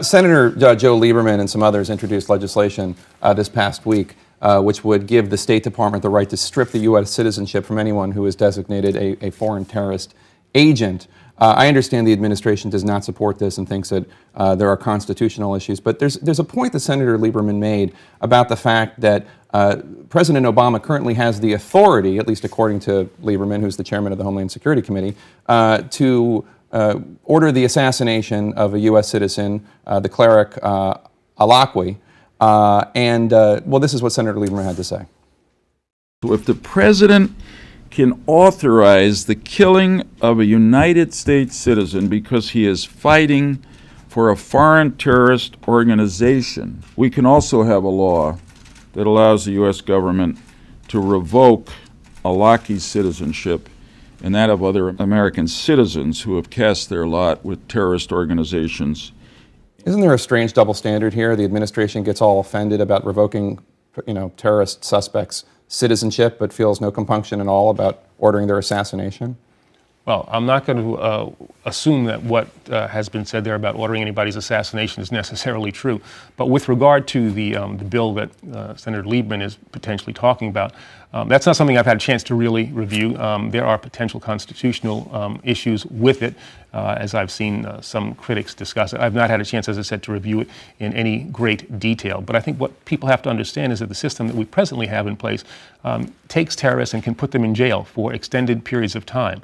Senator Joe Lieberman and some others introduced legislation this past week which would give the State Department the right to strip the U.S. citizenship from anyone who is designated a foreign terrorist agent. I understand the administration does not support this and thinks that there are constitutional issues, but there's a point that Senator Lieberman made about the fact that President Obama currently has the authority, at least according to Lieberman, who's the chairman of the Homeland Security Committee, to order the assassination of a U.S. citizen, the cleric Alaqui. Well, this is what Senator Lieberman had to say. If the president can authorize the killing of a United States citizen because he is fighting for a foreign terrorist organization, we can also have a law that allows the U.S. government to revoke Alaqi's citizenship and that of other American citizens who have cast their lot with terrorist organizations. Isn't there a strange double standard here? The administration gets all offended about revoking, terrorist suspects' citizenship, but feels no compunction at all about ordering their assassination? Well, I'm not going to assume that what has been said there about ordering anybody's assassination is necessarily true. But with regard to the bill that Senator Lieberman is potentially talking about, that's not something I've had a chance to really review. There are potential constitutional issues with it, as I've seen some critics discuss it. I've not had a chance, as I said, to review it in any great detail. But I think what people have to understand is that the system that we presently have in place takes terrorists and can put them in jail for extended periods of time.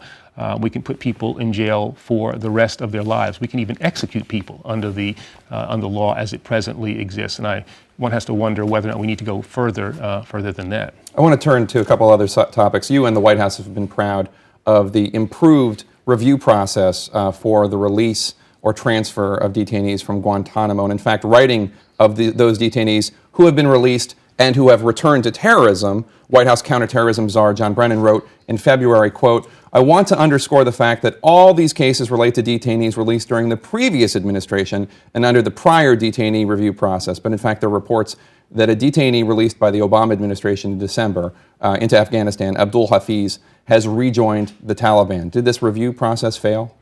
We can put people in jail for the rest of their lives. We can even execute people under the law as it presently exists. And one has to wonder whether or not we need to go further than that. I want to turn to a couple other topics. You and the White House have been proud of the improved review process for the release or transfer of detainees from Guantanamo. And in fact, writing of those detainees who have been released and who have returned to terrorism, White House counterterrorism czar John Brennan wrote in February, quote, "I want to underscore the fact that all these cases relate to detainees released during the previous administration and under the prior detainee review process. But in fact, there are reports that a detainee released by the Obama administration in December into Afghanistan, Abdul Hafiz, has rejoined the Taliban. Did this review process fail?"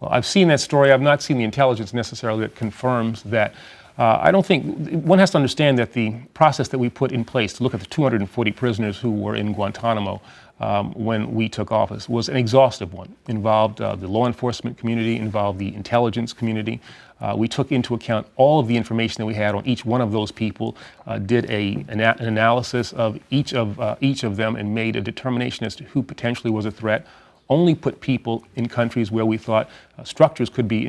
Well, I've seen that story. I've not seen the intelligence necessarily that confirms that. I don't think, one has to understand that the process that we put in place to look at the 240 prisoners who were in Guantanamo when we took office was an exhaustive one. Involved the law enforcement community, involved the intelligence community. We took into account all of the information that we had on each one of those people, did an analysis of each of them and made a determination as to who potentially was a threat. Only put people in countries where we thought structures could be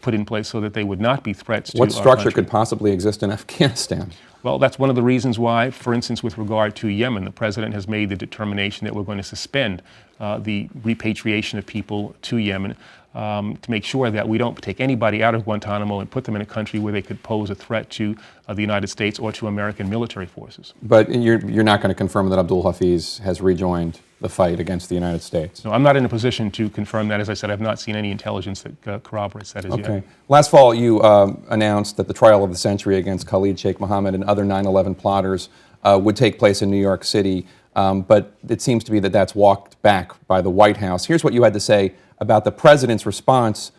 put in place so that they would not be threats to our country. What structure could possibly exist in Afghanistan? Well, that's one of the reasons why, for instance, with regard to Yemen, the president has made the determination that we're going to suspend the repatriation of people to Yemen to make sure that we don't take anybody out of Guantanamo and put them in a country where they could pose a threat to the United States or to American military forces. But you're not going to confirm that Abdul Hafiz has rejoined the fight against the United States? No, I'm not in a position to confirm that. As I said, I've not seen any intelligence that corroborates that as yet. Last fall, you announced that the trial of the century against Khalid Sheikh Mohammed and other 9/11 plotters would take place in New York City, but it seems to be that that's walked back by the White House. Here's what you had to say about the president's response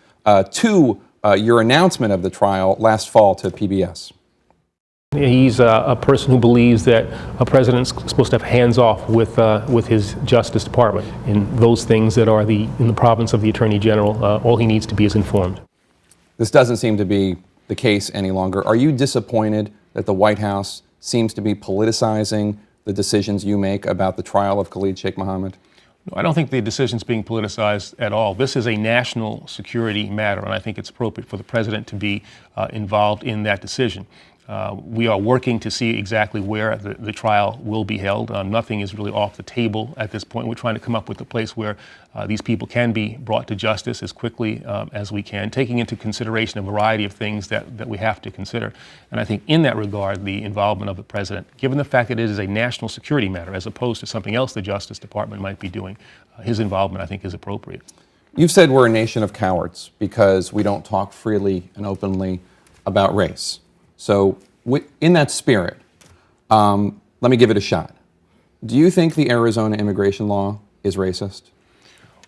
to your announcement of the trial last fall to PBS. He's a person who believes that a president's supposed to have hands off with his Justice Department and those things that are in the province of the Attorney General. All he needs to be is informed. This doesn't seem to be the case any longer. Are you disappointed that the White House seems to be politicizing the decisions you make about the trial of Khalid Sheikh Mohammed? No, I don't think the decision's being politicized at all. This is a national security matter, and I think it's appropriate for the president to be involved in that decision. We are working to see exactly where the trial will be held. Nothing is really off the table at this point. We're trying to come up with a place where these people can be brought to justice as quickly as we can, taking into consideration a variety of things that we have to consider. And I think in that regard, the involvement of the president, given the fact that it is a national security matter as opposed to something else the Justice Department might be doing, his involvement, I think, is appropriate. You've said we're a nation of cowards because we don't talk freely and openly about race. So in that spirit, let me give it a shot. Do you think the Arizona immigration law is racist?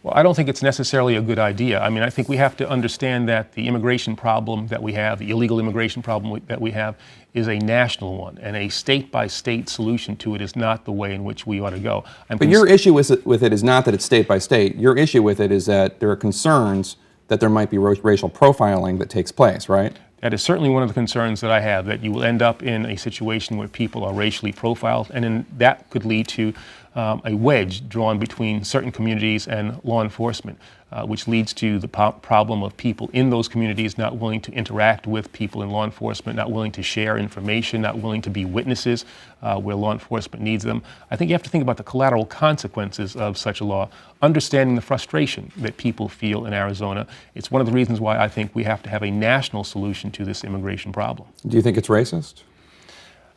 Well, I don't think it's necessarily a good idea. I mean, I think we have to understand that the immigration problem that we have, the illegal immigration problem that we have, is a national one, and a state-by-state solution to it is not the way in which we ought to go. But your issue with it is not that it's state by state. Your issue with it is that there are concerns that there might be racial profiling that takes place, right? That is certainly one of the concerns that I have, that you will end up in a situation where people are racially profiled, and then that could lead to a wedge drawn between certain communities and law enforcement, which leads to the problem of people in those communities not willing to interact with people in law enforcement, not willing to share information, not willing to be witnesses where law enforcement needs them. I think you have to think about the collateral consequences of such a law, understanding the frustration that people feel in Arizona. It's one of the reasons why I think we have to have a national solution to this immigration problem. Do you think it's racist?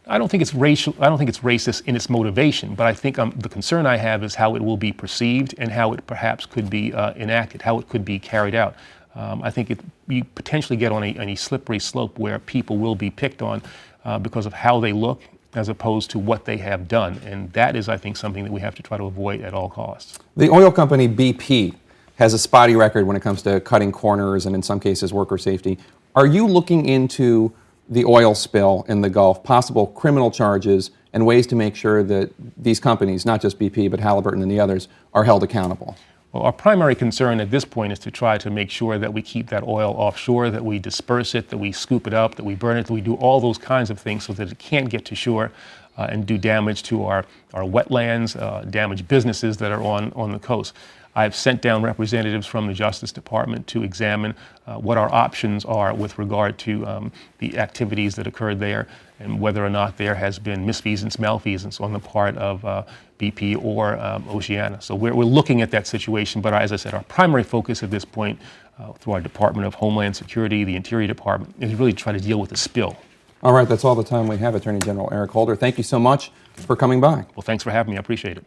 I don't think it's racial. I don't think it's racist in its motivation, but I think the concern I have is how it will be perceived and how it perhaps could be enacted, how it could be carried out. I think you potentially get on a slippery slope where people will be picked on because of how they look as opposed to what they have done, and that is, I think, something that we have to try to avoid at all costs. The oil company BP has a spotty record when it comes to cutting corners and, in some cases, worker safety. Are you looking into the oil spill in the Gulf, possible criminal charges, and ways to make sure that these companies, not just BP, but Halliburton and the others, are held accountable? Well, our primary concern at this point is to try to make sure that we keep that oil offshore, that we disperse it, that we scoop it up, that we burn it, that we do all those kinds of things so that it can't get to shore and do damage to our wetlands, damage businesses that are on the coast. I've sent down representatives from the Justice Department to examine what our options are with regard to the activities that occurred there and whether or not there has been misfeasance, malfeasance on the part of BP or Oceana. So we're looking at that situation, but as I said, our primary focus at this point through our Department of Homeland Security, the Interior Department, is really to try to deal with the spill. All right, that's all the time we have. Attorney General Eric Holder, thank you so much for coming by. Well, thanks for having me. I appreciate it.